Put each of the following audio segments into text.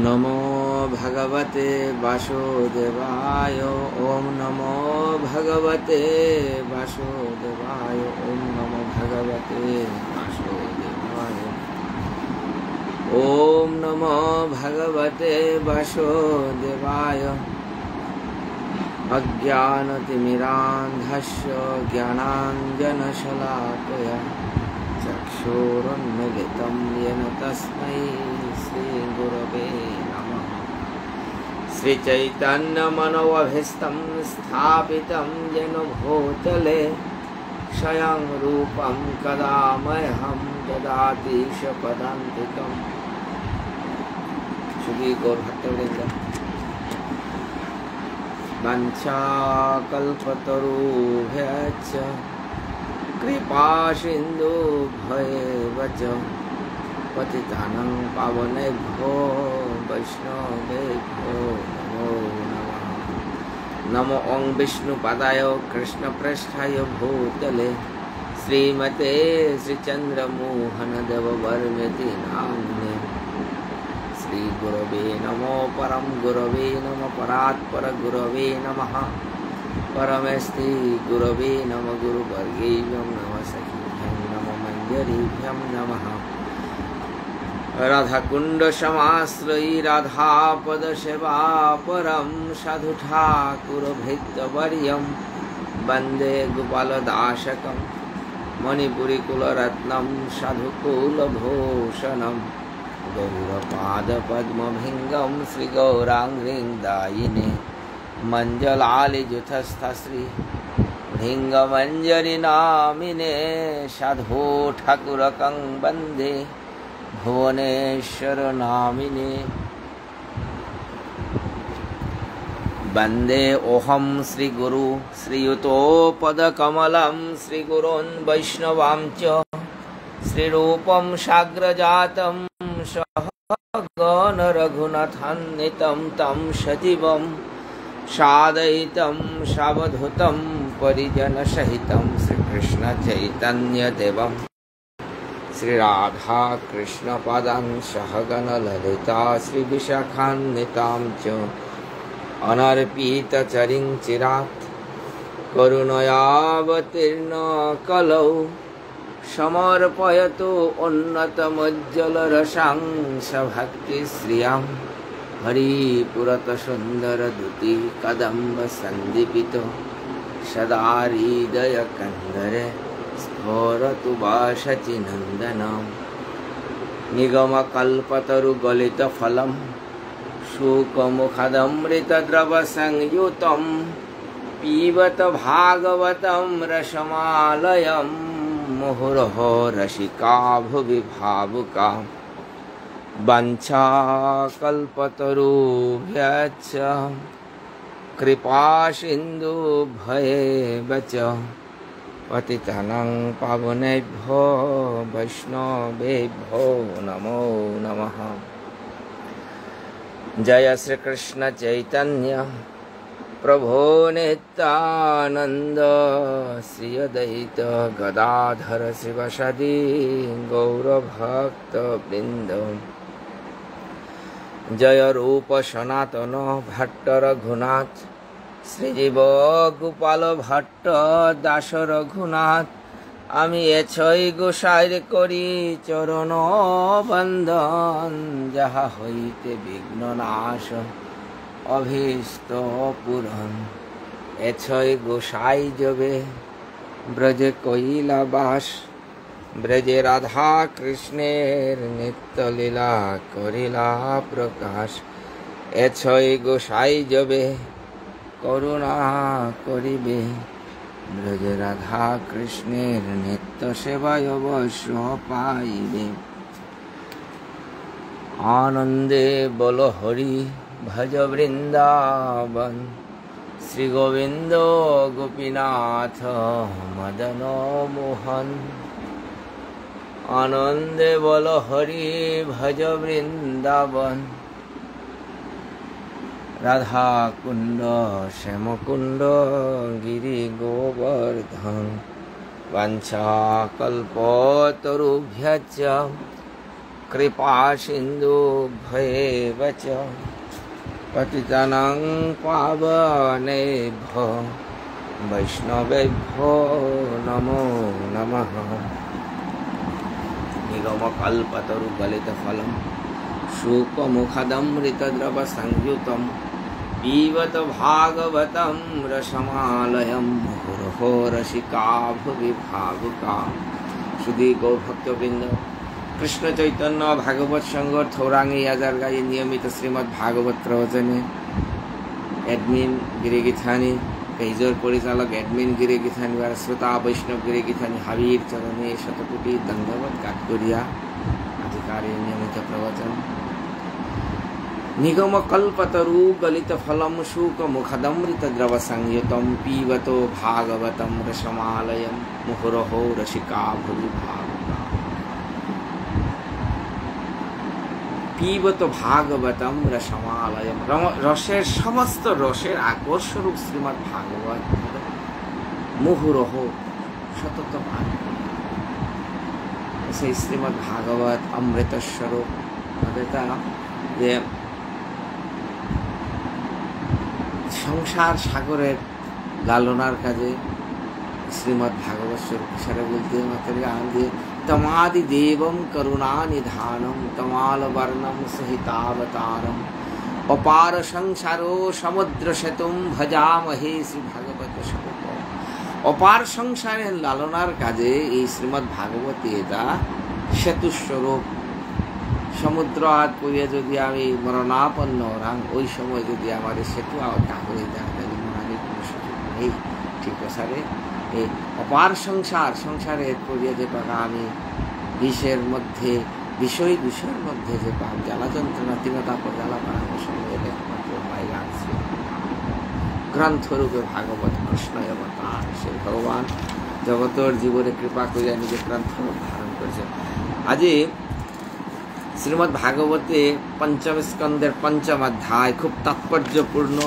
नमो भगवते वासुदेवाय। ओम नमो भगवते वासुदेवाय। ओम नमो भगवते वासुदेवाय। ओम नमो भगवते वासुदेवाय। अज्ञानतिमिरान्धस्य ज्ञानाञ्जनशलाकया चक्षुरुन्मीलितं येन तस्मै श्रीगुरवे नमः। श्रीचैतन्यमनोभीष्टं स्थापितं येन भूतले स्वयं रूपं कदा मह्यं ददाति पदान्तिकं। श्री गौरभक्तवृन्द, वंशाकल्पतरुभ्यश्च कृपासिन्धुभ्यैव च पतितानां पावनेभ्यो वैष्णवेभ्यो नमो नमः। नमो ओं विष्णुपदाय कृष्णप्रेष्ठाय भूतले श्रीमते श्रीचन्द्रमोहनदेववर्मेति नाम्ने। श्रीगुरवे नमो परम गुरवे नमः। परात्पर गुरवे नमः। परमेष्टि गुरवे नमः। गुरुवर्गेभ्यं नमः। सखीभ्यं नमः। मञ्जरीभ्यं नमः। राधाकुण्ड समाश्रयी राधापदसेवा परं साधु ठाकुर भृत्यवर्यं वन्दे गोपालदासकं मणिपुरीकुलरत्नं साधुकुलभूषणं गौरपादपद्मभृङ्गं श्रीगौराङ्गीं दायिने मञ्जलालिजुतस्थश्री भृङ्गमञ्जरीनामिने साधु ठाकुरकं वन्दे भुवनेश्वर नामिने। वन्दे ओहं श्रीगुरु श्रीयुतोपदकमलं श्रीगुरोन् वैष्णवां च श्रीरूपं साग्रजातं सहगण रघुनाथान्वितं तं सजीवं साद्वैतं सावधूतं परिजनसहितं श्रीकृष्ण चैतन्यदेवं श्रीराधा कृष्णपादां सहगण ललिता श्रीविशाखान्वितां च अनर्पितचरिं चिरात् करुणयावतीर्ण कलौ समर्पयतु उन्नतमुज्ज्वलरसां सभक्तिश्रियां हरिपुरतसुन्दरदुती कदम्बसन्दीपितो सदा हृदयकन्दरे स्फुरतु वासचिनन्दनं। निगमकल्पतरुगलितफलं शुकमुखदमृतद्रवसंयुतं पिबत भागवतं रसमालयं मुहुरहो रसिका भुवि भावुका। वंशाकल्पतरुभ्यश्च कृपासिन्धुभ्यैव च पतितानां पावनेभ्यो वैष्णवेभ्यो नमो नमः। जय श्री कृष्ण चैतन्य प्रभो नित्यानंद श्री अद्वैत गदाधर शिवसदि गौरभक्तवृन्द। जय रूप सनातन भट्ट रघुनाथ श्रीजीव गोपाल भट्ट दास रघुनाथ। आमी एछई गोसाईर करी चरण बंदन যাহা হইতে বিঘ্ন নাশ अभीष्ट पूरण। एछई गोसाई जबे ब्रजे कइला बास ब्रजे राधा कृष्णेर नित्य लीला करिला प्रकाश। एछई गोसाई जबे करुणा करिबे ब्रजे राधा कृष्णेर नित्य सेवाय अवश्य पाइबे। आनंदे बोल हरि भज वृंदावन श्री गोविंद गोपीनाथ मदन मोहन। आनंदे बोल हरि भज वृंदावन राधा कुंड श्याम कुंड गिरि गोवर्धन। वाञ्छाकल्पतरुभ्यश्च कृपा सिन्धुभ्येव च पतितानां पावनेभ्यो वैष्णवेभ्यो नमो नमः। निगमकल्पतरुगलितफलं शुकमुखदमृतद्रवसंयुतं पीबत भागवतं रसमालयं मुहुर्मुहुः रसिका भुवि भावुका। सुधी गौभक्तवृंद, कृष्ण चैतन्य भागवत संघ थौरांगी याजारगाई नियमित श्रीमद् भागवत प्रवचने एडमिन गिरिगिथानी पेजर परिचालक एडमिन गिरिगिथानी और श्रोता वैष्णव गिरिगिथानी हावीर चरणे शतकोटी दंडवत काटकोरिया अधिकारी नियमित प्रवचन। निगम कल्पतरु गलित फलम शुक मुखदमृत द्रव संयुतम पीबतो भागवतम रसमालयम मुहुरहो रसिका भुवि भावुका। पीबत भागवतम रसमालयम, रसेर समस्त रसेर আকর্ষণরূপ শ্রীমদ্ ভাগবত মুহুরহ সতত পান। সেই শ্রীমদ্ ভাগবত অমৃত স্বরূপ অর্থাৎ যে সংসার সাগরের লালনার কাজে শ্রীমদ্ ভাগবত স্বরূপ হিসাবে বলতে মাত্র গান দিয়ে तमादि देवं करुणा निधानम तमाल वर्णम सहितावतारम अपार संसारो समुद्र सेतुम भजामहे श्री भागवत स्वरूप। अपार संसारेर लालनार काजे এই শ্রীমদ্ ভাগবতী এটা সেতু স্বরূপ। সমুদ্র হাত করিয়া যদি আমি মরণাপন্ন হলাম, ওই সময় যদি আমার সেতু আওতা হয়ে যায় তাহলে মনে কোনো সুযোগ নেই। ঠিক আছে, এই অপার সংসারের করিয়া যে পাকা আমি বিষের মধ্যে বিষয় দূষের মধ্যে যে পাক জ্বালা যন্ত্রণা তিনতা পর জ্বালা পাড়ানোর সময় একমাত্র পাই আছে গ্রন্থরূপে ভাগবত কৃষ্ণ অবতার। সে ভগবান জগতের জীবনে কৃপা করিয়া নিজে গ্রন্থরূপ ধারণ করেছেন। আজি শ্রীমদ্ ভাগবতে পঞ্চম স্কন্ধের পঞ্চম অধ্যায় খুব তাৎপর্যপূর্ণ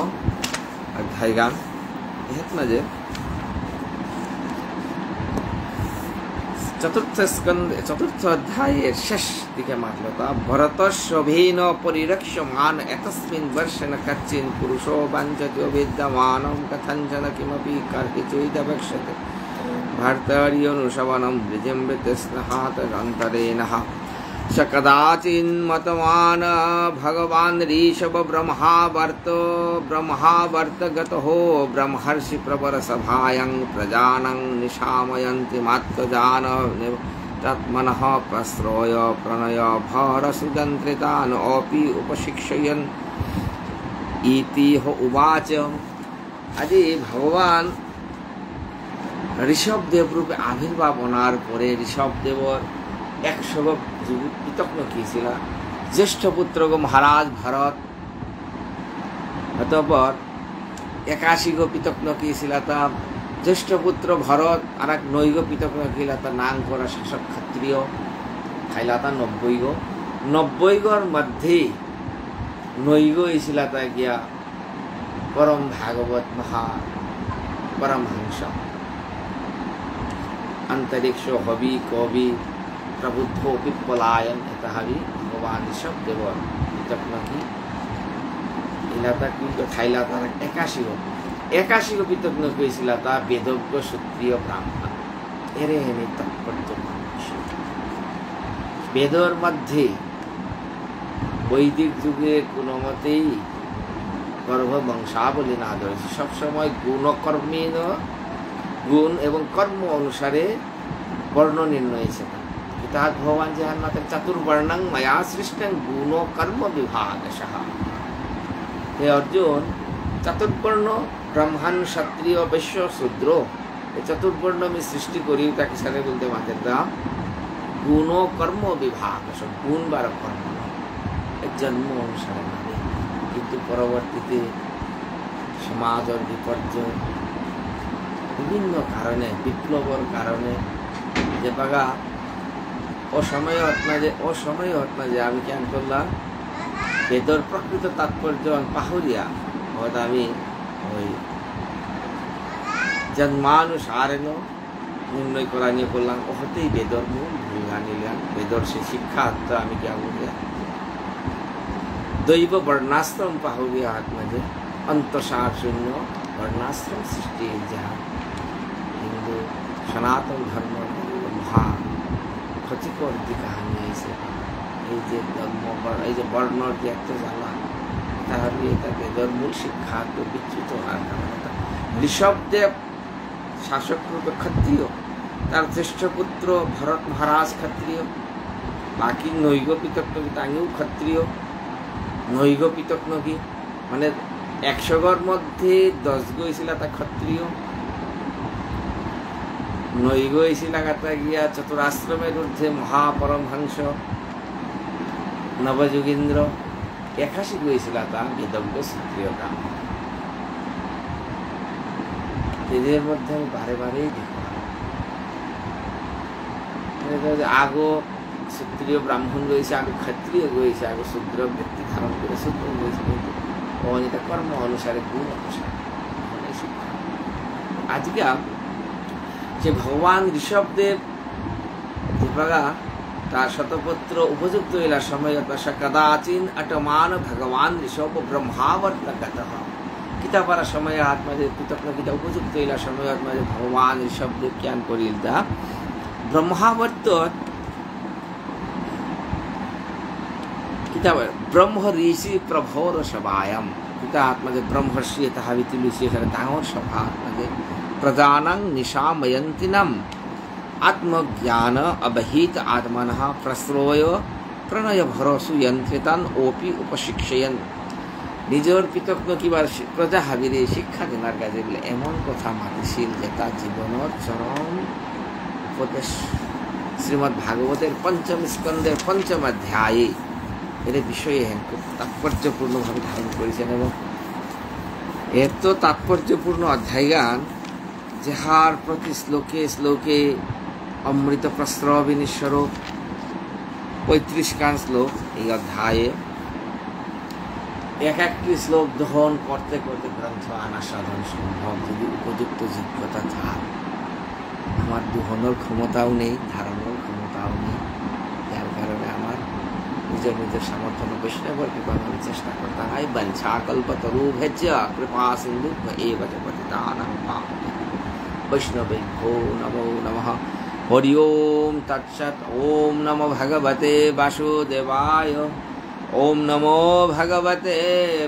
অধ্যায় গান হেত না যে चतुर्थ अध्याय शेष दिखे मातलता भरतस्वेन परिरक्ष्यमान एतस्मिन् वर्षेण कच्चिन् पुरुषो वाञ्छतो विद्यमानं कथञ्चन किमपि कर्हिचेदपेक्षते भर्तर्यनुशवनं विजृम्भितस्नहातरन्तरेणः स कदाचिन्मतवान् भगवान् ऋषभ ब्रह्मावर्तगतः ब्रह्मर्षि प्रवर सभायां प्रजानं निशामयन्ति मात्मजान तत्मनः प्रश्रय प्रणय भरसुदन्त्रितान् अपि उपशिक्षयन् इति उवाच। আজি भगवान ঋষভদেব রূপে আবির্ভাব হওয়ার পরে ঋষভদেবর 100 পিতক নকিয়েছিল জ্যেষ্ঠ পুত্র মহারাজ ভরত, অতঃপর 81 পিতক নকিয়েছিল তা জ্যেষ্ঠ পুত্র ভরত আর এক 9 পিতক নকিয়েছিল তা নাম করা শাসক ক্ষত্রিয় খাইলা তা 90 মধ্যে 9 হয়েছিল তা গিয়া परम भागवत महा परमहंस अंतरिक्ष हवि कवि प्रबुद्धो पिप्पलायन एताहाबी भगवान ऋषभदेव पितकनकी इलाता की तो खाइलाता 81 पितकनकी इसिलाता वेदज्ञ क्षत्रिय ब्राह्मण एरे हेने तत्परतो वेदर मध्य वैदिक जुगे कोनो मतेई गर्भ वंशावली ना धरे सब समय गुणकर्मेण गुण एवं कर्म अनुसारे वर्ण निर्णय पिता भगवान जगन्नाथ चतुर्वर्णं मया सृष्टं गुण कर्म विभागशः। हे अर्जुन, चतुर्वर्ण ब्राह्मण क्षत्रिय वैश्य शूद्र ये चतुर्वर्ण में सृष्टि करी ताकि सारे बोलते माते गुण कर्म विभागश गुण बार कर्म जन्म अनुसारे কিন্তু পরবর্তীতে সমাজের বিপর্যয় বিভিন্ন কারণে বিপ্লবের কারণে যে বাগা অসময় হতনা যে আমি কেন করলাম বেদর প্রকৃত তাৎপর্য পাহরিয়া হয়তো আমি ওই জন্মানুসারেণ নির্ণয় করা নিয়ে করলাম হতেই বেদর মূল ভুল জানিলেন বেদর সে শিক্ষা তো আমি क्या बोले दैव वर्णाश्रम पाहुगे आत्मा जे अंतसार शून्य वर्णाश्रम सृष्टि जहाँ हिंदू सनातन धर्म महा ক্ষতিকর দিকে হানিয়ে এসে এই যে ধর্ম এই যে বর্ণর যে একটা জ্বালা তাহলে এটা বেদর মূল শিক্ষা তো বিচ্যুত হওয়ার কারণে ঋষভদেব শাসক রূপে ক্ষত্রিয় তার জ্যেষ্ঠ পুত্র ভরত মহারাজ ক্ষত্রিয় বাকি নৈগ পিতক্নবী তাঙ্গেও ক্ষত্রিয় নৈগ পিতক্নবী মানে 100 গর মধ্যে 10 গো ছিল তা ক্ষত্রিয় নৈগ ছিল গাতা গিয়া চতুরাশ্রমের ঊর্ধ্বে মহাপরমহংস নবযোগীন্দ্র 81 গো ছিল তা বেদজ্ঞ ক্ষত্রিয় কাম এদের মধ্যে আমি বারে বারেই দেখলাম আগো ক্ষত্রিয় ব্রাহ্মণ রয়েছে আগে ক্ষত্রিয় রয়েছে আগে শূদ্র ব্যক্তি ধারণ করে শূদ্র রয়েছে কিন্তু অনিতা কর্ম অনুসারে গুণ অনুসারে আজকে যে ভগবান ঋষভদেব দীপাগা তার শতপুত্র উপযুক্ত এলার সময় কদাচিন অটমান ভগবান ঋষভ ব্রহ্মাবর্তগত গীতা পড়ার সময় আত্মাদের পিতক্ন গীতা উপযুক্ত এলার সময় আত্মাদের ভগবান ঋষভদেব জ্ঞান করিল তা ব্রহ্মাবর্ত गीता ब्रह्म ऋषि प्रभोर सभायाम गीता आत्मजे ब्रह्मर्षि तहाविति ऋषि दांगोर सभा आत्मजे प्रजानं निशामयन्तिनम आत्मज्ञान अबहित आत्मनः प्रश्रय प्रणय भरोसु यंत्रितन ओपि उपशिक्षयन নিজের পিতক্ন কিবার প্রজা হাবিরে শিক্ষা দেনার কাজে বলে এমন কথা মাতিছিল যে তার জীবনের চরম উপদেশ শ্রীমদ্ ভাগবতের পঞ্চম স্কন্ধের পঞ্চম অধ্যায়ে এর বিষয়ে খুব তাৎপর্যপূর্ণভাবে ধারণ করেছেন এবং এর তো তাৎপর্যপূর্ণ অধ্যায়গান যাহার প্রতি শ্লোকে শ্লোকে অমৃত প্রস্রবিনী স্বরূপ 35 গান শ্লোক এই অধ্যায়ে এক একটি শ্লোক দহন করতে করতে গ্রন্থ আনা সাধন সম্ভব যদি উপযুক্ত যোগ্যতা থাকে আমার দহনের ক্ষমতাও নেই ধারণের ক্ষমতাও নেই যার কারণে আমার নিজের নিজের সামর্থ্য বৈষ্ণবের কৃপা আমি চেষ্টা করতাম এই বঞ্ছা কল্পতরুভ্যজ কৃপা সিন্ধু এব চ পতিতানাং পাবনেভ্যো বৈষ্ণবেভ্যো নমো নমঃ হরি ওম তৎসৎ ওম নমো ভগবতে বাসুদেবায় ওম নমো ভগবতে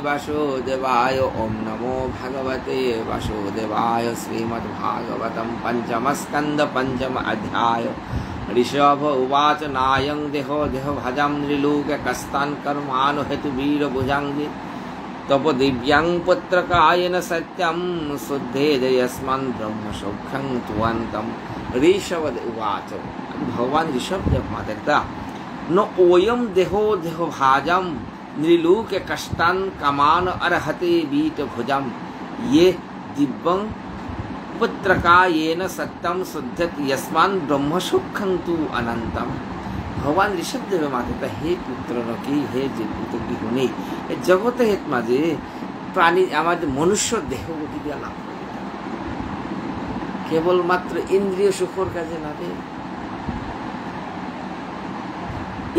বাসুদেবায় ওম নমো ভগবতে বাসুদেবায় শ্রীমদ্ভাগবতম পঞ্চম স্কন্দ পঞ্চম অধ্যায় ऋषभ उवाच नायं देहो देहभजं नृलोककस्तान् कर्मान् हेतु वीरभुजाङ्गे तप दिव्यां पुत्रकायेन सत्यं शुद्धेदयस्मान् ब्रह्मसौख्यं तुवन्तं ऋषभ उवाच भगवान ऋषभदेव मातर्ता न ओयं देहो देहभाजं नृलोककस्तान् कामान् अर्हते वीरभुजं ये दिव्यं पुत्रकायेन सत्यम शुद्धत यस्मान ब्रह्म सुखं तु अनंतम भगवान ऋषभदेव माते हे पुत्र नकी हे जे पुत्र की होने जगत हेत माजे प्राणी आमाদের মনুষ্য দেহ গতি দিয়া লাভ কেবল মাত্র ইন্দ্রিয় সুখর কাজে না দে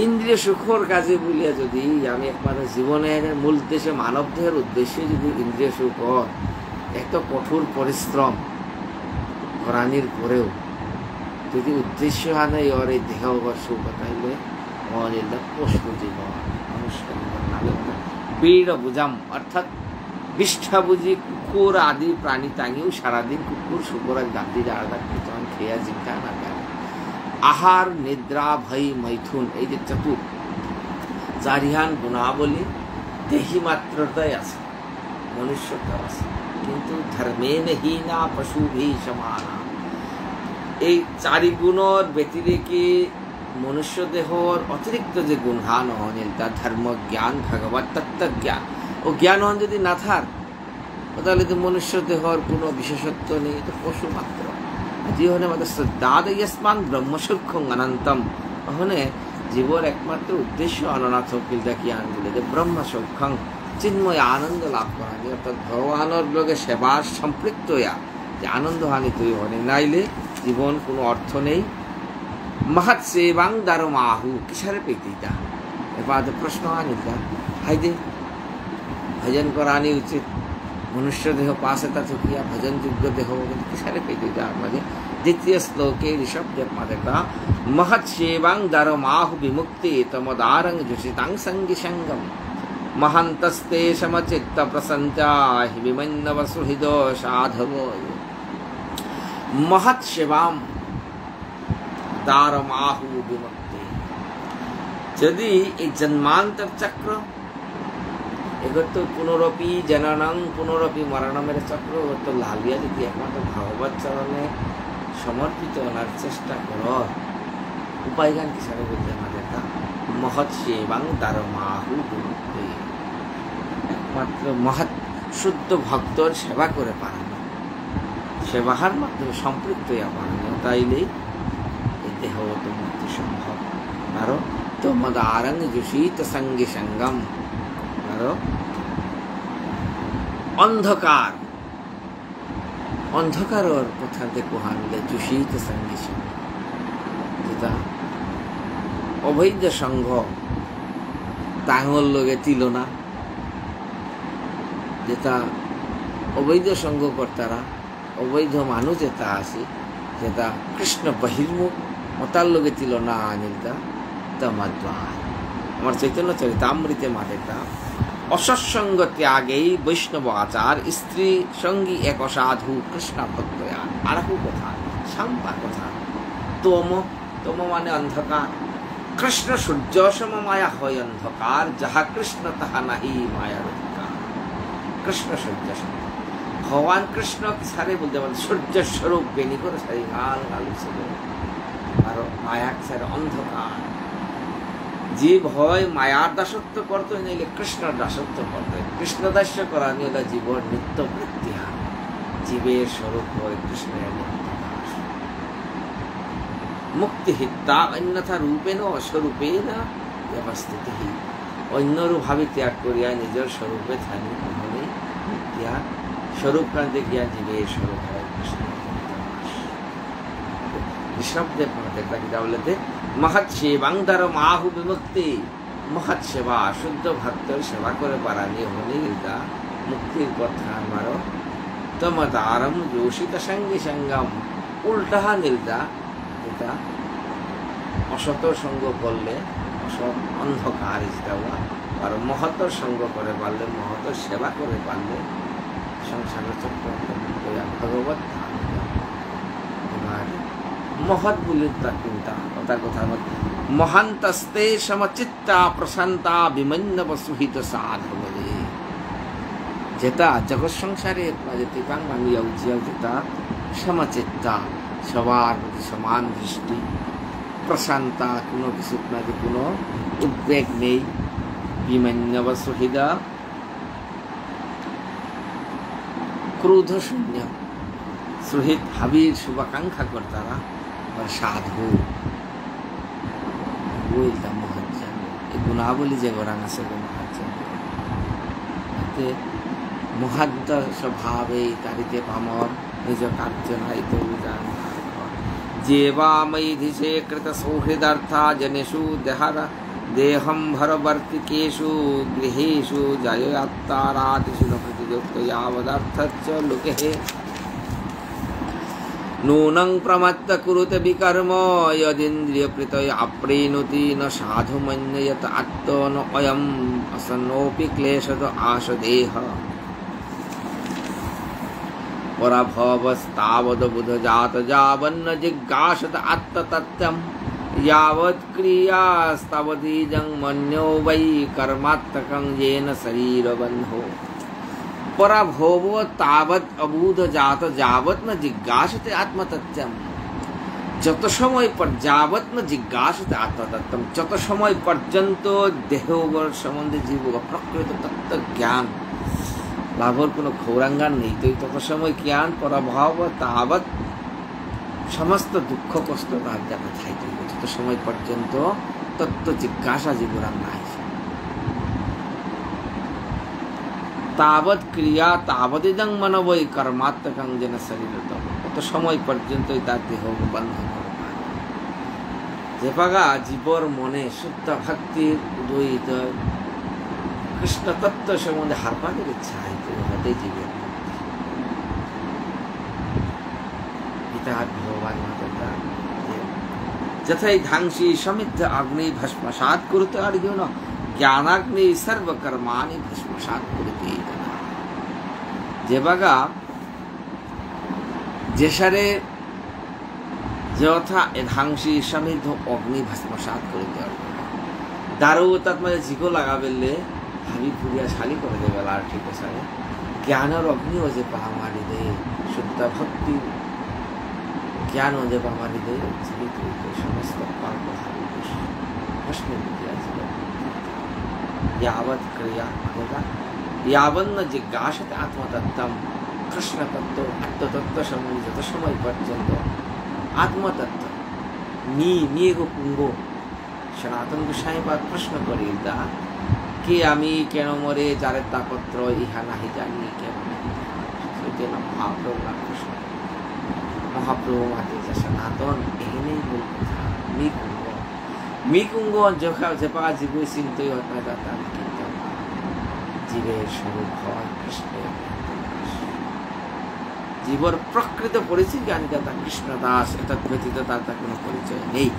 ইন্দ্রিয় সুখর কাজে বলিয়া যদি আমি একমাত্র জীবনের মূল উদ্দেশ্য মানব দেহের উদ্দেশ্যে যদি ইন্দ্রিয় সুখ এত কঠোর পরিশ্রম প্রাণীর পরেও যদি উদ্দেশ্য আনে ওর এই দেহ সুখ তাইলে অনির্দ পশু জীবন মানুষকে বীর বুঝাম অর্থাৎ বিষ্ঠা বুঝি কুকুর আদি প্রাণী তাঙেও সারাদিন কুকুর শুকুর গান্ধী আলাদা কীর্তন খেয়া জিজ্ঞা না কেন আহার নিদ্রা ভয় মৈথুন এই যে চতুর চারিহান গুণাবলী দেহি মাত্রতায় আছে মনুষ্যতা আছে কিন্তু ধর্মেন হীনা পশু ভি সমানা এই চারি গুণর ব্যতিরেকে মনুষ্য দেহর অতিরিক্ত যে গুণহান অনিল তা ধর্ম জ্ঞান ভগবত তত্ত্ব জ্ঞান ও জ্ঞান হন যদি না থাক তাহলে তো মনুষ্য দেহর কোনো বিশেষত্ব নেই তো পশু মাত্র জীবনে আমাদের শ্রদ্ধাদয়স্মান ব্রহ্মসূক্ষ্ম অনন্তম ওখানে জীবর একমাত্র উদ্দেশ্য অননাথ কিলটা কি আনগুলো যে ব্রহ্মসূক্ষ্ম চিন্ময় আনন্দ লাভ করা যায় অর্থাৎ ভগবানের লোকে সেবার সম্পৃক্ত হইয়া যে আনন্দ হানি তৈরি হয় নাইলে জীবন কোনো অর্থ নেই महत् सेवां दारमाहु किसारे पेतीता एपाद प्रश्न आनिता हाइदे भजन करानी उचित मनुष्य देह पास तो किया भजन योग्य देह किसारे पेतीता माजे द्वितीय श्लोके ऋषभ जपमादेता महत् सेवां दारमाहु विमुक्ति तमदारं जुषितां संगी संगम महान्तस्ते समचित्त प्रसन्ता विमन्नव सुहृदो साधवो महत् सेवां दारमाहु विमुक्ति यदि ये जन्मांतर चक्र एगत पुनरपि जननं पुनरपि मरणमेर चक्र तो लालिया यदि एकमात्र भागवत चरणे समर्पित होनार चेष्टा करो उपाय गान किसारे बोलते मादेता महत् सेवां दारमाहु विमुक्ति एकमात्र महत् शुद्ध भक्तर सेवा करे पारानो सेवाहार माध्यमे सम्पृक्त हইয়া पारानो ताइले देह तो मुक्ति सम्भव आरो तमदारं जुषित संगी संगम आरो अंधकार अंधकार और कथा देखो हानले जुषित संगी संग जेटा अवैध संघ तांगल लगे तिलना जेटा अवैध संघ कर्तारा अवैध मानुष जेटा आसी जेटा कृष्ण बहिर्मुख मतार लगे तिलना आनिलता तमद्वार हमार चैतन्य चरितामृते मातेता असत्संग त्यागे वैष्णव आचार स्त्री संगी एक साधु कृष्ण भक्तया आरकु कथा सांपा कथा तम तम माने अंधकार कृष्ण सूर्य सम माया हय अंधकार जहाँ कृष्ण तहा नहीं माया अधिकार कृष्ण सूर्य सम भगवान कृष्ण सारे बोलते सूर्य स्वरूप बेनी कर सारी गाल गालू से और माया सारे अंधकार जीव হয় মায়ার দাসত্ব করতে নিলে কৃষ্ণর দাসত্ব করতে কৃষ্ণ দাস্য করা নিলে জীবর নিত্য প্রত্যাহার জীবের স্বরূপ হয় কৃষ্ণের নিত্যদাস মুক্তি হিতা অন্যথা রূপেণ অস্বরূপেণ ব্যবস্থিত অন্যরূপ ভাবে ত্যাগ করিয়া নিজের স্বরূপে থাকি নহলে ত্যাগ স্বরূপ কান্তে গিয়া জীবের স্বরূপ হয় কৃষ্ণের নিত্যদাস শব্দে দেখতে কি বলতে महत् सेवां दारमाहु विमुक्ति महत् सेवा शुद्ध भक्तर सेवा करे पारानी होने गिरता मुक्तिर कथा हमारो तमदारम जोशित संगी संगम उल्टा निलता এটা অসত সঙ্গ করলে অসৎ অন্ধকার যেটা আর মহত্তর সঙ্গ করে পারলে মহত্তর সেবা করে পারলে সংসার চক্র ভগবত ধাম महत् बुलिता चिंता कथा कथा महान्तस्ते समचित्ता प्रशांता विमन्नव सुहित साधवले जेता जगत संसारे जेता मानिया उचिया जेता समचित्ता सवार समान दृष्टि प्रशांता कोनो किसी माजे कोनो उद्वेग नहीं विमन्नव सुहित क्रोध शून्य सुहित हाबीर शुभाकांक्षा करतारा और साधु बोलता महत्व ये गुणावली जे गरांग से महत्व महत्व स्वभावे तारिते पामर निज कार्य नाई तो जान जेवा मैधिसे कृत सौहृदार्था जनेषु देहरा देहं भरवर्तिकेषु गृहेषु जयात्तारादिषु प्रतियुक्त यावदर्थच्च लोके नूनं प्रमत्त कुरुते विकर्म यदिन्द्रिय प्रत्यय अप्रेणुति न साधु मन्यत आत्तो न अयम असन्नोपि क्लेशद आशदेह पराभवस्तावद बुध जात जावन्न जिज्ञासत आत्ततत्त्वं यावत् क्रियास्तावदीजं मन्यो वै कर्मात्मकं येन शरीरबन्धो पराभव तावत अबूध जात जावत न जिज्ञासते आत्मतत्त्वम যত সময় যাবত না জিজ্ঞাসতে আত্মতত্ত্বম যত সময় পর্যন্ত দেহগর সম্বন্ধে জীব প্রকৃত তত্ত্ব জ্ঞান লাভর কোনো খৌরাঙ্গান নেই তো তত সময় জ্ঞান পরাভব তাবৎ সমস্ত দুঃখ কষ্ট তার দেখা থাকবে যত সময় পর্যন্ত তত্ত্ব জিজ্ঞাসা জীবর নাই तावत क्रिया तावदिदं मनवै कर्मात्मकं जन शरीरतम तो समय पर्यंत तार देह बंधन যে পাগা জীবর মনে শুদ্ধ ভক্তির উদয়িত কৃষ্ণ তত্ত্ব সম্বন্ধে হারপানের ইচ্ছা হতে জীবের পিতা ভগবান মাতা যথাই ধাংসী সমিদ্ধ অগ্নি ভস্মসাৎ করতে অর্জুন জ্ঞানাগ্নি সর্বকর্মাণি ভস্মসাৎ করতে। যে বাগা যেসারে যথা ধাংসী সমিদ্ধ অগ্নি ভস্মসাৎ করতে অর্জুন দারু তাত মানে ঝিকো লাগাবেলে হাবি ফুরিয়া শালি করে দেবে আর ঠিক আছে জ্ঞানের অগ্নিও যে পাহামারি দে শুদ্ধ ভক্তি জ্ঞান যে পাহামারি দে সমস্ত পাপ ভস্ম দিয়েছিল यावत क्रिया होगा यावन जिज्ञासते आत्मतत्त्वम कृष्ण तत्व आत्मतत्व संबंधित समय पर्यंत आत्मतत्व मी गो पुंगो सनातन गोसाई बात प्रश्न करिदा कि आमी केन मरे जारे तापत्र इहा नाही जानी केन सेते न महाप्रभु कृष्ण महाप्रभु माते सनातन एहने बोल कथा मी कुंगो जोखा जेपा जीव चिंतय होता जाता জীবের স্বরূপ হয় কৃষ্ণ জীবর প্রকৃত পরিচয় জ্ঞানদাতা কৃষ্ণ দাস এতৎ ব্যতীত তার কোনো পরিচয় নেই।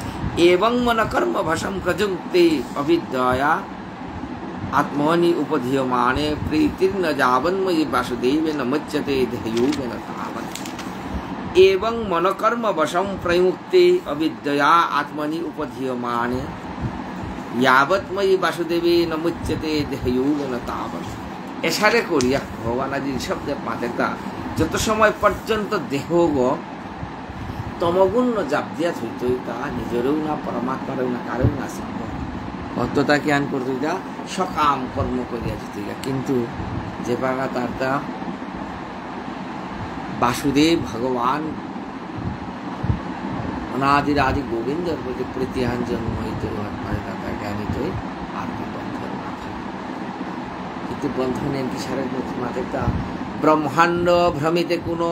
এবং মনকর্ম ভাষম প্রযুক্তি অবিদ্যয়া আত্মনি উপধীয়মানে প্রীতির্ন যাবন্ময়ী বাসুদেবে ন মুচ্যতে দেহযোগেন তাবৎ। এবং মনকর্ম বশম প্রযুক্তি অবিদ্যয়া আত্মনি উপধীয়মানে यावत्मयी वासुदेवी न मुच्यते देहयोग न तावत्। एसारे करिया भगवान आदि शब्द मातेता যত সময় পর্যন্ত দেহগ তমগুণ জাপ দিয়া থইতা নিজেরও না পরমাত্মারও না কারও না সম্ভব অত্যতা জ্ঞান করতে সকাম কর্ম করিয়া যেতে কিন্তু যে পাগা তারটা বাসুদেব ভগবান অনাদির আদি গোবিন্দের প্রতি প্রীতিহান জন্ম হইতে জ্ঞানিত আর বন্ধন না থাকে কিন্তু বন্ধনের কিসারের মাতেটা ব্রহ্মাণ্ড ভ্রমিতে কোনো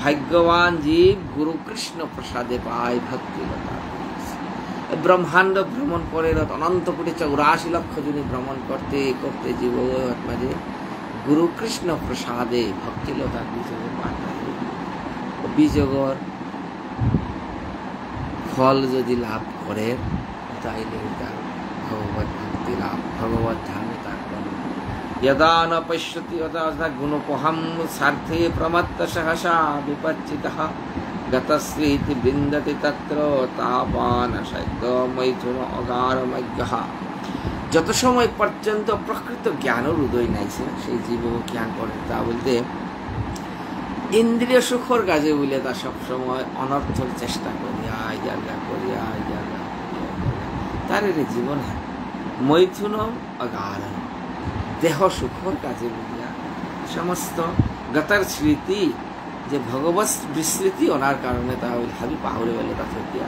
ভাগ্যবান জীব গুরু কৃষ্ণ প্রসাদে পায় ভক্তিলতা। ব্রহ্মাণ্ড ভ্রমণ করে অনন্ত কোটি 84 লক্ষ জনী ভ্রমণ করতে করতে জীব মাঝে গুরু কৃষ্ণ প্রসাদে ভক্তিলতার বিযোগ বিযোগর ফল যদি লাভ করে তাইলে তার ভগবত ভক্তি লাভ ভগবত ধামে তার यदा न पश्यति यदा गुणोपहम सार्थे प्रमत्त सहसा विपच्चितः गतश्रीति बृन्दति तत्र तापान शैद्य मैथुन अगारमज्ञः। যত সময় পর্যন্ত প্রকৃত জ্ঞানের উদয় নাইছে সেই জীব জ্ঞান করে তা বলতে ইন্দ্রিয় সুখর কাজে বলে তা সবসময় অনর্থর চেষ্টা করিয়া জায়গা করিয়া জায়গা তার জীবন মৈথুন অগার দেহ সুখর কাজে বলিয়া সমস্ত গতার স্মৃতি যে ভগবত বিস্মৃতি ওনার কারণে তা ভাবি পাহরে গেলে তা থিয়া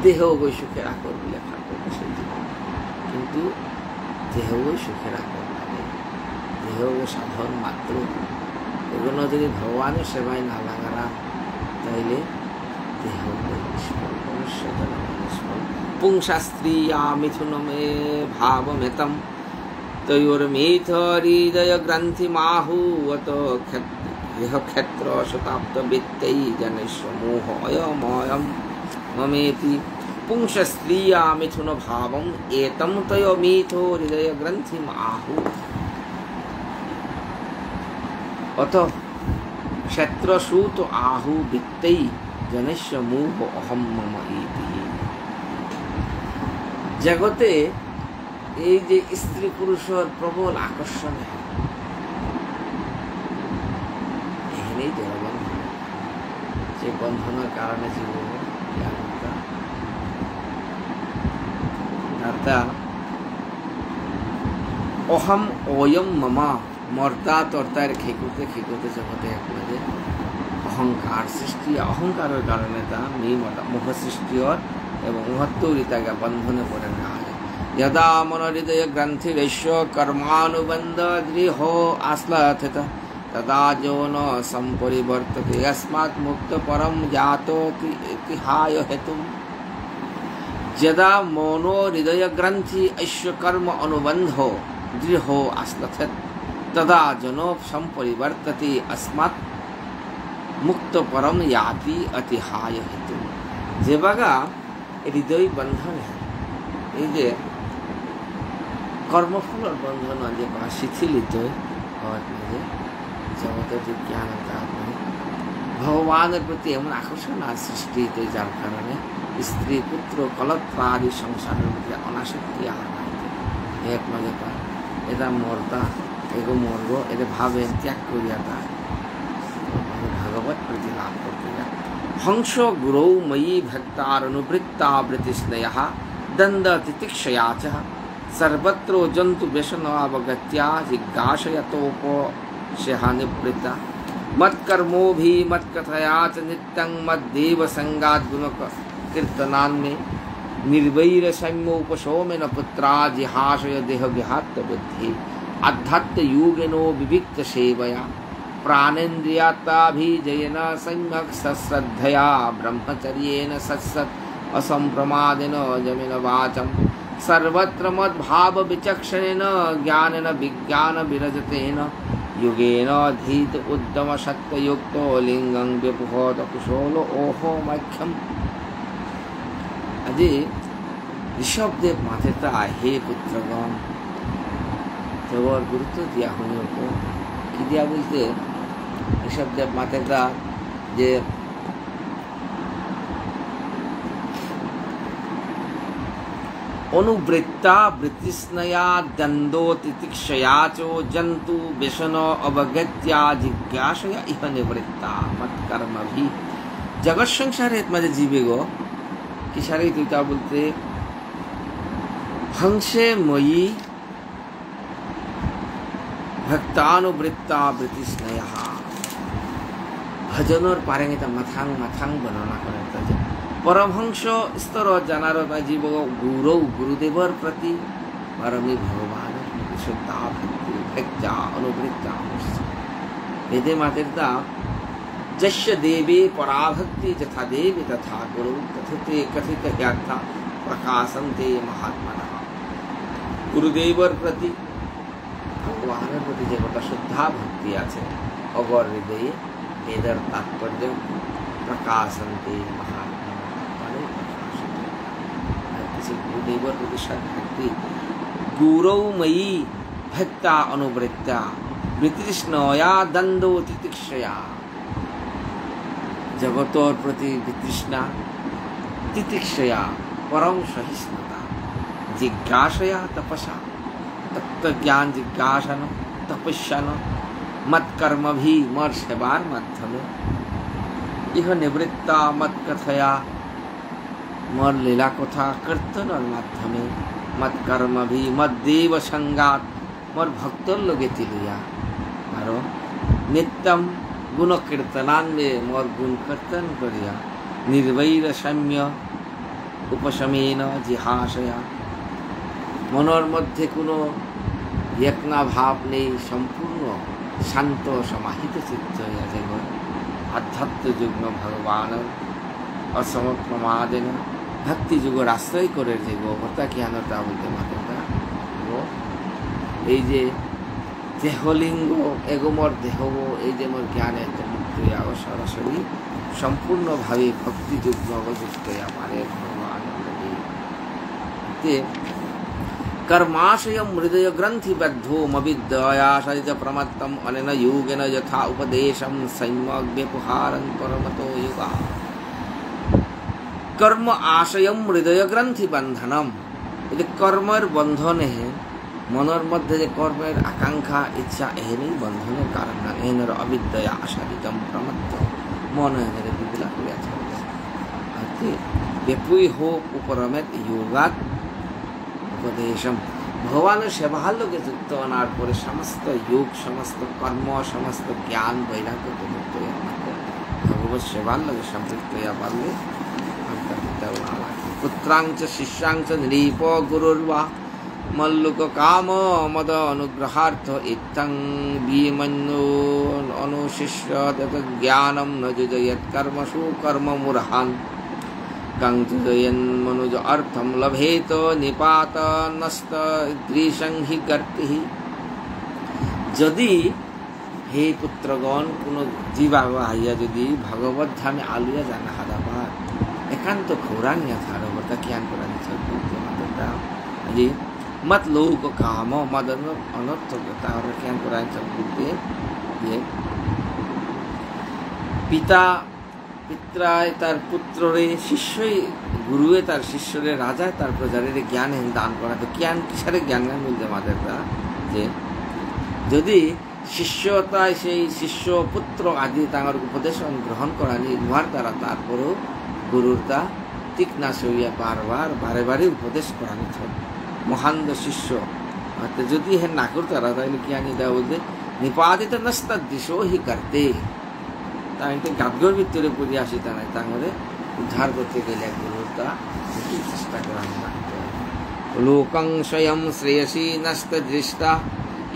দেহ গই সুখের আকর বলে থাকবে সেই জীবন কিন্তু দেহ গই সুখের আকর লাগে দেহ সাধন মাত্র এগুলো যদি ভগবানের সেবায় না লাগারা তাইলে দেহ পুংশাস্ত্রীয়া মিথুনমে ভাবমেতম তয়োর্মিথ হৃদয় গ্রন্থি মাহুত ক্ষেত্র শতাব্দ বৃত্তৈ জনসমূহয়ময়ম মমেতি পুংশস্ত্রীয়া মিথুন ভাবম এতম তয়োর্মিথ হৃদয় গ্রন্থি মাহু। অত ক্ষেত্রসূত আহু বৃত্তৈ জনসমূহ অহম মম ইতি। জগতে এই যে স্ত্রী পুরুষের প্রবল আকর্ষণ এখানেই জড়বন্ধন যে বন্ধনের কারণে জীবন অহম অয়ম মমা মর্তা তর্তার খেকুতে খেকুতে জগতে একমাঝে অহংকার সৃষ্টি অহংকারের কারণে তা মোহ সৃষ্টি এবং মহত্বরিতাকে বন্ধনে পড়ে নেওয়া যায়। यदा मनोहृदय ग्रंथिरेश्व कर्मानुबंध गृहो आश्लाथित तदा जो न संपरिवर्तते यस्मात् मुक्त परम जातो इतिहाय हेतु। यदा मौनो हृदय ग्रंथि ऐश्व कर्म अनुबंधो दृढ़ो आस्लथत तदा जनो संपरिवर्तते अस्मात् मुक्त परम याति अतिहाय हेतु। जे बघा हृदय बंधन है এই যে কর্মফলের বন্ধন যে শিথিলিত হয় যে জগতের যে জ্ঞান ভগবানের প্রতি এমন আকর্ষণ আর সৃষ্টি হইতে যার কারণে স্ত্রী পুত্র কলত্র আদি সংসারের মধ্যে অনাসক্তি আর এক মজা পায় এটা মরতা এগো মরব এটা ভাবে ত্যাগ করিয়া তাই भगवत प्रति लाभ करते हैं। हंस गुरौ मयि भक्तारनुवृत्ता वृत्तिस्नयः दंड तितिक्षया च सर्वत्र जंतु व्यसनावगत्या जिज्ञासयतोपशहानिवृत्ता मत्कर्मोभि मत्कथया च नित्यं मद्देव संगात् गुणकीर्तनान्मे निर्वैर संयोपशोमेन पुत्रा जिहाशय देह विहात्य बुद्धि अध्यात्म युगेनो विविक्त सेवया प्राणेन्द्रियाताभिजयेन सम्यक् सश्रद्धया ब्रह्मचर्येण सत्सत् असंप्रमादेन जमेन वाचं सर्वत्र मद्भाव विचक्षणेन ज्ञानेन विज्ञान विरजतेन युगेन धीत उद्यम सत्ययुक्तो लिंगं व्यपुहत कुशलो ओहो मख्यम। আজি ঋষভদেব মাথেতা হে পুত্রগণ তোর গুরুত্ব দিয়া হইও কি দিয়া বলতে ঋষভদেব মাথেতা যে अनुवृत्ता वृत्तिस्नया दंडो तितिक्षया चो जंतु व्यसन अवगत्या जिज्ञासया इह निवृत्ता मत कर्म भी जगत संसार माझे जीवे गो किसारे तुता बोलते हंसे मयि भक्तानुवृत्ता वृत्तिस्नया भजनर पारेंगे मथांग मथांग बनना करे परमहंस स्तर जानार जीव गुरु गुरुदेवर प्रति परमी भगवान श्रद्धा भक्ति भक्त्या अनुवृत्ता वेदे मातेर्ता जस्य देवे पराभक्ति यथा देवी तथा गुरु कथिते कथित यात्रा प्रकाशन्ते महात्मनः गुरुदेवर प्रति भगवान प्रति जे कत श्रद्धा भक्ति आछे अगर हृदये वेदर तात्पर्य प्रकाशन्ते गुरुदेवर प्रति भक्ति गुरौ मयि भक्ता अनुवृत्ता वितृष्णया दंडो तितिक्षया जगतोर प्रति वितृष्णा तितिक्षया परम सहिष्णुता जिज्ञासया तपसा तत्व ज्ञान जिज्ञासन तपस्यान मत कर्म भी मर सेवार माध्यमे इह निवृत्ता मत कथया मोर लीला कथा कीर्तन माध्यमे मत कर्म भी मत देव संगात मोर भक्तर लगे तिलिया और नित्यम गुण कीर्तनान में मोर गुण कीर्तन करिया निर्वैर सम्य उपशमेन जिहाशया मनर मध्य कोनो एकना भाव नहीं संपूर्ण शांत समाहित चित्त आध्यात्म जुग्म भगवान असम प्रमादेन भक्ति जुगर आश्रय करे जे गता ज्ञानता बोलते माता गो এই যে দেহলিঙ্গ এগোমর দেহ এই যে মোর জ্ঞানে মুক্ত সরাসরি সম্পূর্ণভাবে ভক্তিযুক্ত অবযুক্ত আমারে ভগবান कर्माशयं हृदय ग्रंथि बद्धो मविद्या सरित प्रमत्तम अनेन योगेन यथा उपदेशं संयम व्यवहारं परमतो युगा कर्म आशयम हृदय ग्रंथि बंधनम ये कर्मर बंधन है मनर मध्य जे कर्मेर आकांक्षा इच्छा एहनी बंधनेर कारण एहनर अविद्या आशादितम प्रमत्त मन एहनर बिबला करिया থাকে बेपुई हो उपरमेत योगात उपदेशम भगवान सेवार लोके युक्त होनार पर समस्त योग समस्त कर्म समस्त ज्ञान वैराग्य मुक्त भगवत सेवार लोके संपृक्त या पारले पुत्रांच शिष्यांच नृप गुरुर्वा मल्लुक काम मद अनुग्रहार्थ इत्थं विमन्यो अनुशिष्य तत् ज्ञानं न जुजयत् कर्मसु कर्म मुरहान् कंचयन मनुज अर्थम लभेत निपात नस्त दृशंहि गर्ति যদি হে পুত্রগণ কোন জীবাবা আইয়া যদি ভগবত ধামে আলুয়া জানা হাদাবার একান্ত খৌরানিয়া থারবতা জ্ঞান করানি সদ্গুরু মাতা আজি मत लोग काम मद अनर्थकता और ज्ञान कराए सद्गुरुदेव ये पिता पित्राय तार पुत्ररे शिष्यই গুরুয়ে তার শিষ্যরে রাজায় তার প্রজারে জ্ঞান দান করা তো জ্ঞান কিসের জ্ঞান বলতে মাদেরটা যে যদি শিষ্যতায় সেই শিষ্য পুত্র আদি তাঁর উপদেশ গ্রহণ করা নির্ভর দ্বারা তারপরেও গুরুর তা তীক্ষ্ণাস হইয়া বারবার বারে বারে উপদেশ করা নিতে মহান্দ শিষ্য যদি হে না করতারা তাহলে কি আনি দেওয়া বলতে নিপাদিত নস্তা দিশো হি করতে তাই গাদগর ভিতরে পড়ে আসি তা নাই তাহলে উদ্ধার করতে গেলে গুরুর তা চেষ্টা করা লোকং স্বয়ং শ্রেয়সী নস্ত দৃষ্টা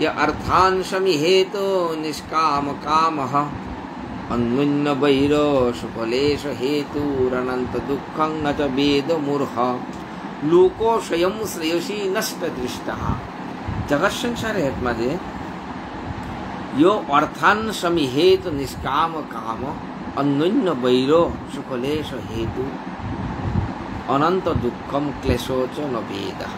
य अर्थांशमिहेतो निष्काम कामः अन्मुन्न वैरो सुफलेश हेतुरनंत दुःखं न च वेद मूर्ख लोको स्वयं श्रेयसी नष्ट दृष्टः जगत संसारेत मध्ये यो अर्थांशमिहेत निष्काम काम अन्मुन्न वैरो सुफलेश हेतु अनंत दुःखं क्लेशो च न वेदः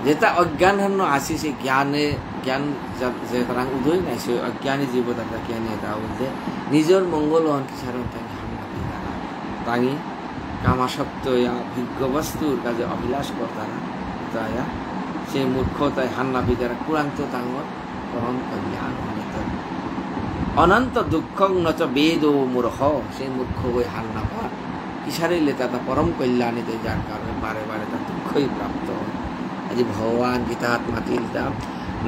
যেটা অজ্ঞান আসি সে জ্ঞানে জ্ঞান যে তারা উদয় নাই সে অজ্ঞানী জীব তারা জ্ঞানী এটা বলতে নিজের মঙ্গল হন কিসারণ তাকে হামলা তাই কামাসক্ত ভিজ্ঞ বস্তুর কাজে অভিলাষ করতারা তাই সেই মূর্খ তাই হান্না বিদারা কুরান্ত তাঙ্গর পরম কল্যাণ অনন্ত দুঃখ নচ বেদ ও মূর্খ সেই মূর্খ ওই হান্না পার কিসারিলে তারা পরম কল্যাণীতে যার কারণে বারে বারে তার দুঃখই প্রাপ্ত আজি ভগবান গীতাত্মা চিন্তা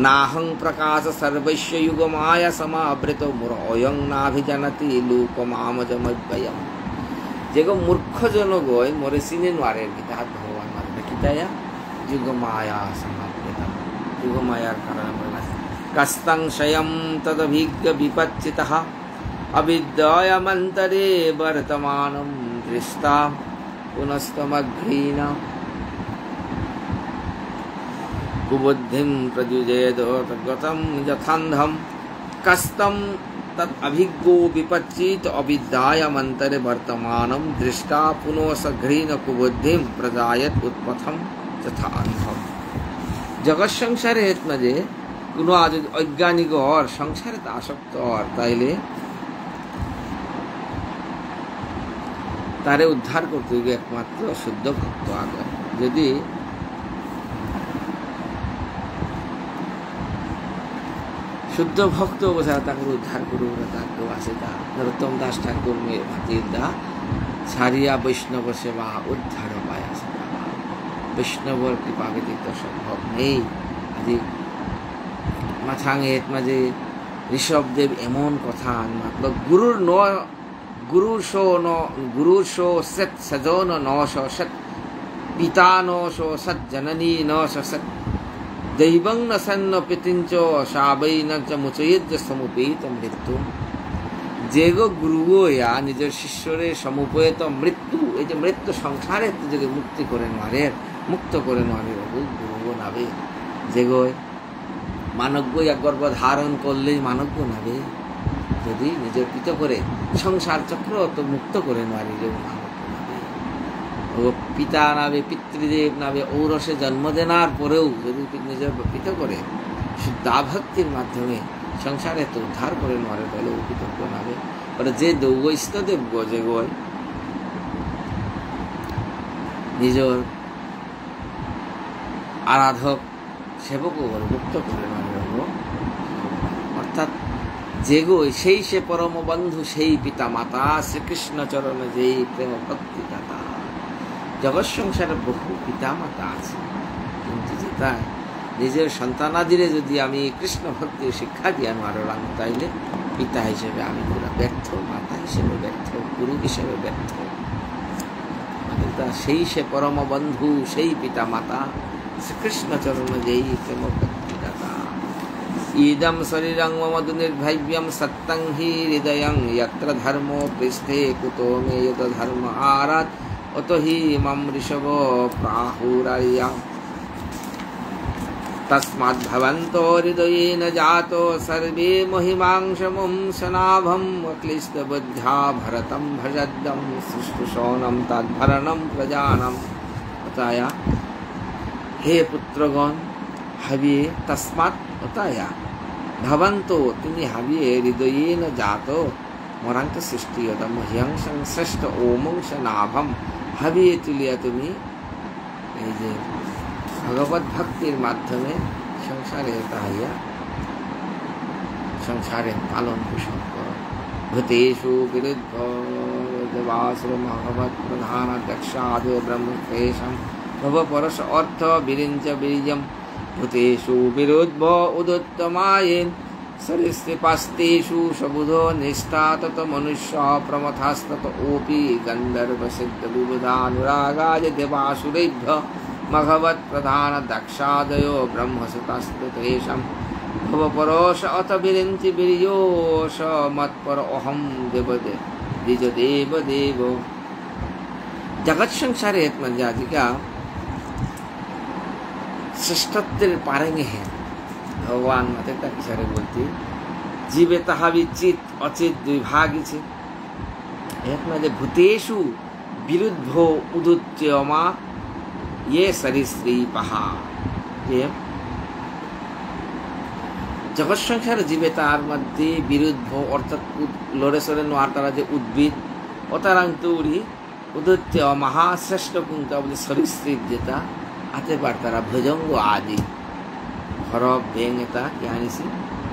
নাহং প্রকাশ সর্বস্ব যুগ মায়া সমাবৃত মুর অয়ং নাভিজানতি লোকমামজমব্যয়ম যেগো মূর্খজন গয় মরে চিনে নোৱাৰে গীতাত ভগবান মানে কিতায়া যুগ মায়া সমাবৃত যুগ মায়ার কারণে মরে কস্তং স্বয়ং তদভিজ্ঞ বিপচ্চিতঃ অবিদ্যায়মন্তরে বর্তমানম দৃষ্টা পুনস্তমঘ্নীনা कुबुद्धिं प्रयुजेद तद्गतं यथान्धं कस्तं तत् अभिज्ञो विपच्चित अविद्यायमन्तरे वर्तमानं दृष्टा पुनः कुबुद्धिं प्रजायत उत्पथम यथान्धम जगत संसारे मध्ये কোনো অজ্ঞানিক और সংসারে আসক্ত और তাইলে তারে উদ্ধার করতে গিয়ে একমাত্র শুদ্ধ ভক্ত আগে যদি शुद्ध भक्त बसा उद्धार करूँ आसेता नरोत्तम दास ठाकुर में भातीदा सारिया वैष्णव सेवा उद्धार पाया वैष्णवर कृपा व्यतीत सम्भव नहीं आज माथांगेत माजे ऋषभदेव एमन कथा मतलब गुरुर सो सत सजन न सत पिता न सो सत जननी न सत दैवं न सन्न पितिंच शाबै न च मुचयेत समुपेत मृत्यु जेगो गुरुओ या निजर शिष्यरे समुपेत मृत्यु এই যে মৃত্যু সংসারে যদি মুক্তি করে নারে মুক্ত করে নারে গুরুও নাবে যেগো মানব গর্ভ ধারণ করলে মানব নাবে যদি নিজের পিত করে সংসার চক্র তো মুক্ত করে নারে যে পিতা নাবে পিতৃদেব নাবে ঔরসে জন্ম দেনার পরেও যদি নিজের পিত করে শুদ্ধা ভক্তির মাধ্যমে সংসারে তো উদ্ধার করে নরে তাহলে কৃতজ্ঞ নাবে যে দৌগস্থদেব যে গয় নিজের আরাধক সেবক মুক্ত করে নরে অর্থাৎ যে গো সেই সে পরম বন্ধু সেই পিতা মাতা শ্রীকৃষ্ণ চরণে যেই প্রেম ভক্তি দাতা জগৎ সংসারে বহু পিতা মাতা আছে কিন্তু যেটা নিজের সন্তানাদিরে যদি আমি কৃষ্ণ ভক্তির শিক্ষা দিয়ে মারলাম তাইলে পিতা হিসেবে আমি পুরা ব্যর্থ মাতা হিসেবে ব্যর্থ গুরু হিসেবে ব্যর্থ সেই সে পরম বন্ধু সেই পিতা মাতা শ্রীকৃষ্ণ চরণ যেই প্রেম ভক্তি দাতা ইদম শরীরং মম দুর্নির্ভব্যম সত্যং হি হৃদয়ং যত্র ধর্মো পৃষ্ঠে কুতো মে যত ধর্ম আরাত অত হি মম ঋষভ প্রাহুরার্য তস্মাৎ ভবন্তো হৃদয়েন জাতো সর্বে মহিমাংশমুম সনাভম অক্লিষ্ট বুদ্ধ্যা ভরতম ভজদ্দম সুষ্ঠুষণম তদ্ভরণম প্রজানম। অতএব হে পুত্রগণ, হাবিয়ে তস্মাৎ অতএব ভবন্তো তুমি হাবিয়ে হৃদয়েন জাতো মরাঙ্ক সৃষ্টিয়ত মহিয়াংশং শ্রেষ্ঠ ওমংশ নাভম হাবিয়ে তুলিয়া তুমি এই যে ভগবত ভক্তির মাধ্যমে সংসারে তাহাইয়া সংসারে পালন পোষণ করো। ভূতেষু বিরুদ্ধ দেবাসুর ভগবত প্রধান দক্ষাদো ব্রহ্মেশম ভব পরশ অর্থ বিরিঞ্চ বীর্যম ভূতেষু বিরুদ্ধ উদুত্তমায়েন সরিসৃপাস্তেষু সবুধো নিষ্ঠা তত মনুষ্য প্রমথাস্তত ওপি গন্ধর্ব সিদ্ধ বিবুধানুরাগায় দেবাসুরেভ্য মঘবৎ প্রধান দক্ষাদयो ব্রহ্মসুতাস্তেষাম ভব পরশ অথ বিরিঞ্চি বীর্যোষ মৎপর অহম দেবদে দ্বিজ দেব দেব। जगत संसारे मर्यादिका श्रेष्ठत्वेर पारेंगे हैं भगवान माता किसारे बोलती जीवे ताहा चित अचित दुई भाग छे। एक म्हणजे भूतेषु विरुद्धो उदुत्यमा ये सरीसृपहा ये जगत संसार जीवे तार मध्य विरुद्ध अर्थात लड़े सड़े नोआर तारा जे उद्भिद अतारांतुरी उदुत्य महाश्रेष्ठ कुंता बोले सरीसृप जेता आते पार तारा भुजंग आदि खरब बेंग एता यानीसी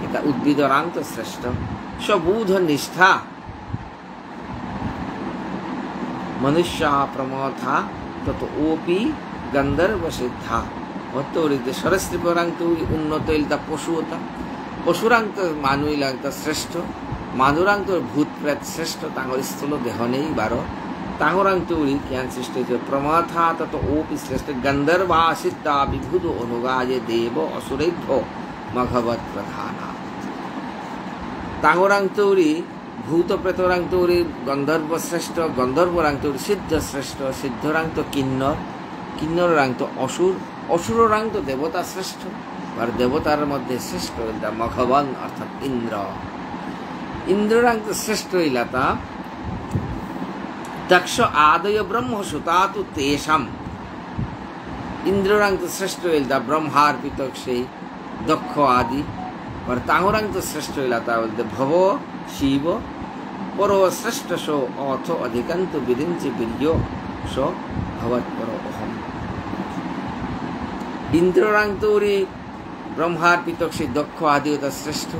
एता उद्भिदरांत श्रेष्ठ सबूध निष्ठा मनुष्य प्रमथा तत ओपी गंधर्व सिद्धा অতরিতে সরস্বতীপরাঙ্ক উন্নত ইলতা পশুতা পশুরাঙ্ক মানুইলাঙ্ক শ্রেষ্ঠ মানুরাঙ্ক ভূত প্রেত শ্রেষ্ঠ তাঙ্গর স্থূল দেহ নেই বারো তাঙ্গরাঙ্ক উড়ি জ্ঞান সৃষ্ট প্রমাথা তত ওপি শ্রেষ্ঠ গন্ধর্বা সিদ্ধা বিভূত অনুগায়ে দেব অসুরেভ্য মঘবৎ প্রধানা তাঙ্গরাঙ্ক উড়ি ভূত প্রেতরাঙ্ক উড়ি গন্ধর্ব শ্রেষ্ঠ গন্ধর্বরাঙ্ক উড়ি সিদ্ধ শ্রেষ্ঠ সিদ্ধরাঙ্ক কিন্নর কিন্নরাঙ্ক অসুর অসুরাঙ্ক দেবতা শ্রেষ্ঠ আর দেবতার মধ্যে শ্রেষ্ঠ হইলা মঘবন অর্থাৎ ইন্দ্র ইন্দ্রাঙ্ক শ্রেষ্ঠ হইলাতা দক্ষ আদয় ব্রহ্মসুতাতু তেষাম ইন্দ্রাঙ্ক শ্রেষ্ঠ হইলা ব্রহ্মার পিতক সেই দক্ষ আদি আর তাঙ্গরাঙ্ক শ্রেষ্ঠ হইলাতা বলতে ভব শিব পর শ্রেষ্ঠ সো অথ অধিকান্ত বিরিঞ্চি বীর্য স ভবৎ পর অহম। ইন্দ্রাঙ্করি ব্রহ্মার পিতক সেই দক্ষ আদিতা শ্রেষ্ঠ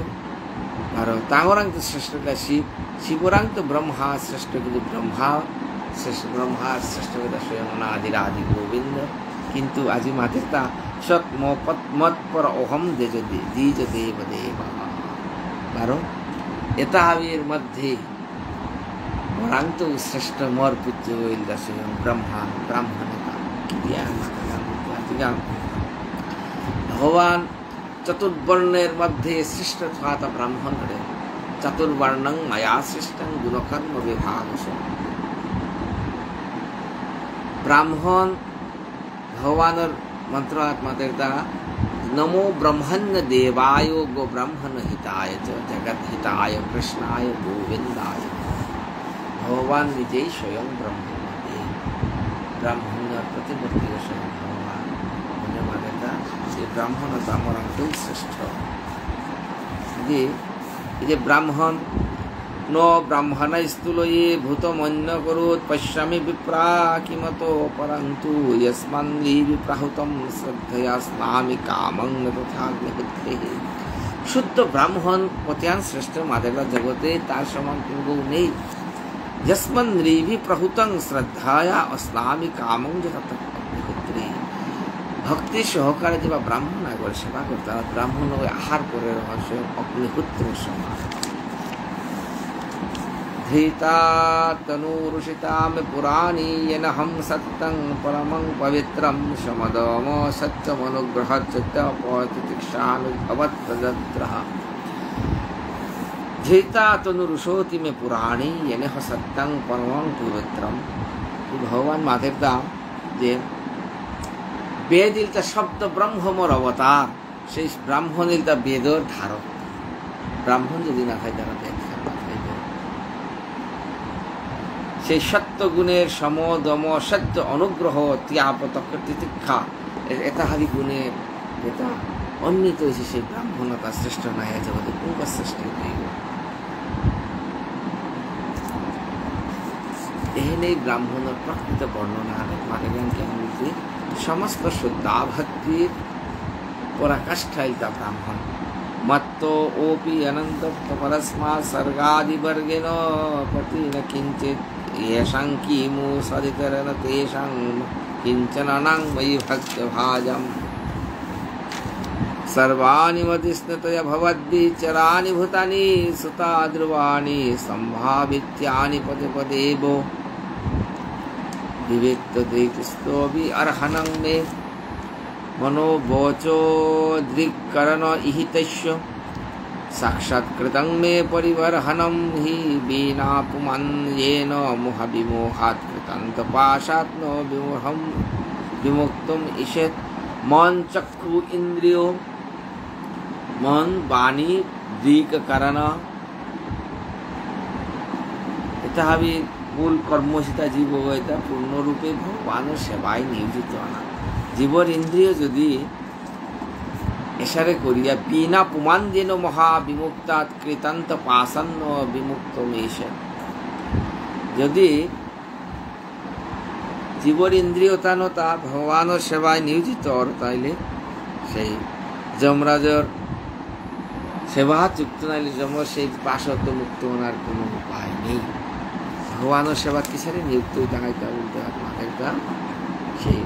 আর তাঙ্গরাঙ্ক শ্রেষ্ঠ শিব শিবরাঙ্ক ব্রহ্মা শ্রেষ্ঠ কিন্তু ব্রহ্মা শ্রেষ্ঠ ব্রহ্মার শ্রেষ্ঠ স্বয়ং অনাদির আদি গোবিন্দ কিন্তু আজি মাতেতা সৎ মৎপর অহম দ্বিজ দেব দেব কারণ এতাহাবির মধ্যে মরাঙ্ক শ্রেষ্ঠ মর পুত্র হইল স্বয়ং ব্রহ্মা ব্রাহ্মণতা भगवान चतुर्वर्णेर मध्य श्रेष्ठ था ब्राह्मण चतुर्वर्णं मया सृष्टं गुणकर्म विभागशो ब्राह्मण भगवान मंत्रात्मा देवता नमो ब्रह्मण्य देवाय गो ब्राह्मण हिताय च जगत हिताय कृष्णाय गोविंदाय भगवान निजे स्वयं ब्रह्मण ब्राह्मण प्रतिमूर्ति स्वयं भगवान ब्राह्मण ब्राह्मणांक श्रेष्ठ ये ब्राह्मण न ब्राह्मण स्तुलये भूतमन्य करोत् पश्यामि विप्रा किमतो परन्तु यस्मान्नि विप्राहुतं श्रद्धया स्नामि कामं न तथाग्निहोत्रेः शुद्ध ब्राह्मण पत्यान श्रेष्ठ मादेला जगते तार समान किंगो नहीं यस्मान्नि विप्राहुतं श्रद्धया स्नामि कामं न तथाग्निहोत्रेः भक्ति सहकारे जब ब्राह्मण आगे सेवा करता ब्राह्मण आहार करे रहस्य अग्निहोत्र समान धीता तनूरुषिता में पुराणी येनहं सत्यं परमं पवित्रं शमदम सत्यमनुग्रह चित्तपतिक्षानुभवत्तदत्रः धीता तनुरुषोति में पुराणी येनह सत्यं परमं पवित्रम। भगवान मातेरता जे বেদিলতা শব্দ ব্রহ্মমর অবতার, সেই ব্রাহ্মণিলতা বেদর ধারক। ব্রাহ্মণ যদি না খাই তারা বেদ না খাইবে। সেই সত্য গুণের সম দম সত্য অনুগ্রহ ত্যাগ তিতিক্ষা এটা হারি গুণের এটা অন্বিত হয়েছে। সেই ব্রাহ্মণতা শ্রেষ্ঠ নাই জগতে কোন শ্রেষ্ঠ হইব। এহেনেই ব্রাহ্মণের প্রকৃত বর্ণনা মাতে জ্ঞান কেমন সমস্ত শুদ্ধা ভক্তির পরাকাষ্ঠাইতা ব্রাহ্মণ মত্ত ওপি অনন্ত পরস্মা সর্গাদিবর্গেন পতি ন কিঞ্চিত येषां किमु सदितरन तेषां किञ्चनानां मयि भक्तभाजं सर्वाणि मतिस्नतय भवद्विचराणि भूतानि सुता ध्रुवाणि सम्भावित्यानि पदे पदेवो विवेक्तदृक्स्तोऽपि अर्हणं मे मनोवचो दृक्करण इहितस्य साक्षात्कृतं मे परिवर्हनं हि वीणापुमान् येन मोहविमोहात् कृतं तपाशात् न विमोहं विमुक्तुम् इषेत्। मन चक्षु इंद्रियो मन वाणी दृक् करण এটা আমি মূল কর্মসিতা জীব এটা পূর্ণরূপে ভগবানের সেবায় নিয়োজিত না। জীবর ইন্দ্রিয় যদি এসারে করিয়া বিনা পুমান যেন মহা বিমুক্তাৎ কৃতান্ত পাসান্ন বিমুক্ত মেষে, যদি জীবর ইন্দ্রিয়তানতা ভগবানের সেবায় নিয়োজিত তাইলে সেই যমরাজর সেবা যুক্ত নাইলে যমর সেই পাশত্ব মুক্ত হওয়ার কোনো উপায় নেই। ভগবানের সেবা কিসের নিযুক্ত দেখাইতে বলতে একটা সেই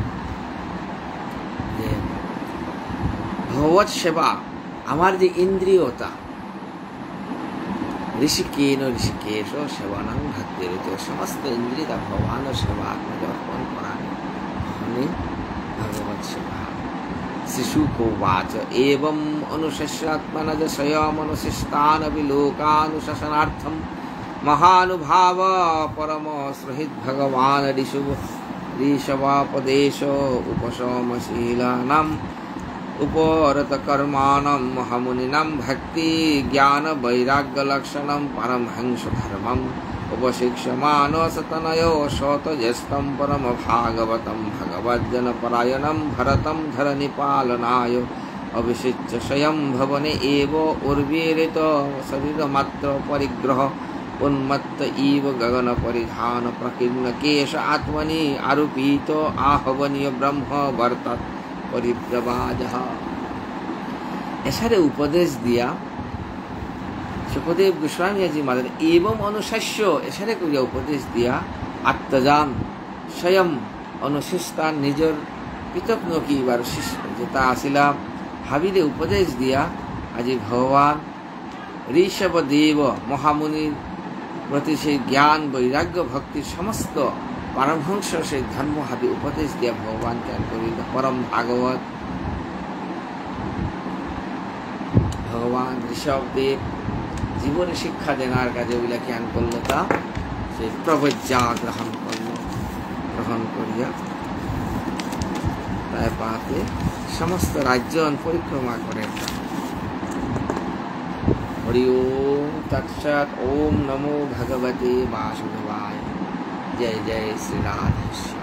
যে ভগবত সেবা আমার যে ইন্দ্রিয়তা ঋষিকেন ঋষিকেশ সেবানাং ভক্তির সমস্ত ইন্দ্রিয়তা ভগবানের সেবা আত্মসমর্পণ করা হলে ভগবত সেবা। শিশুকোবাচ এবং অনুশস্যাত্মনজ স্বয়মনুশিষ্টানপি লোকানুশাসনার্থম महानुभाव परम सुहृद भगवान ऋषवापदेश उपशमशीलानां उपरत कर्माणां महामुनिनां भक्ति ज्ञान वैराग्य लक्षणं परमहंस धर्मम् उपशिक्षमानो सतनयो शतज्येष्ठं परम भागवतं भगवज्जन परायणं भरतं धरनिपालनाय अभिषिच्य स्वयं भवने एव उर्वीरित शरीरमात्र परिग्रह उन्मत्त इव गगन परिधान प्रकीर्ण केश आत्मनि आरोपित आहवनीय ब्रह्म वर्तत परिव्रवाजः। ऐसा उपदेश दिया सुखदेव गोस्वामी जी महाराज एवं अनुशस्य ऐसा करिया उपदेश दिया आत्मजान स्वयं अनुशिष्टान निजर पृथक नकी बार शिष्य जेता आसिला भाविले उपदेश दिया आज भगवान ऋषभदेव महामुनि प्रति से ज्ञान वैराग्य भक्ति समस्त परमहंस से धर्म हाबी उपदेश दिया भगवान ज्ञान कर परम भागवत भगवान ऋषभदेव जीवन शिक्षा देनार काजे ओइला ज्ञान करलता से प्रवज्ञा ग्रहण करिया ताई पाते समस्त राज्य परिक्रमा करे। हरि ओम तत्सत। ओम नमो भगवते वासुदेवाय। जय जय श्री राधेश्याम।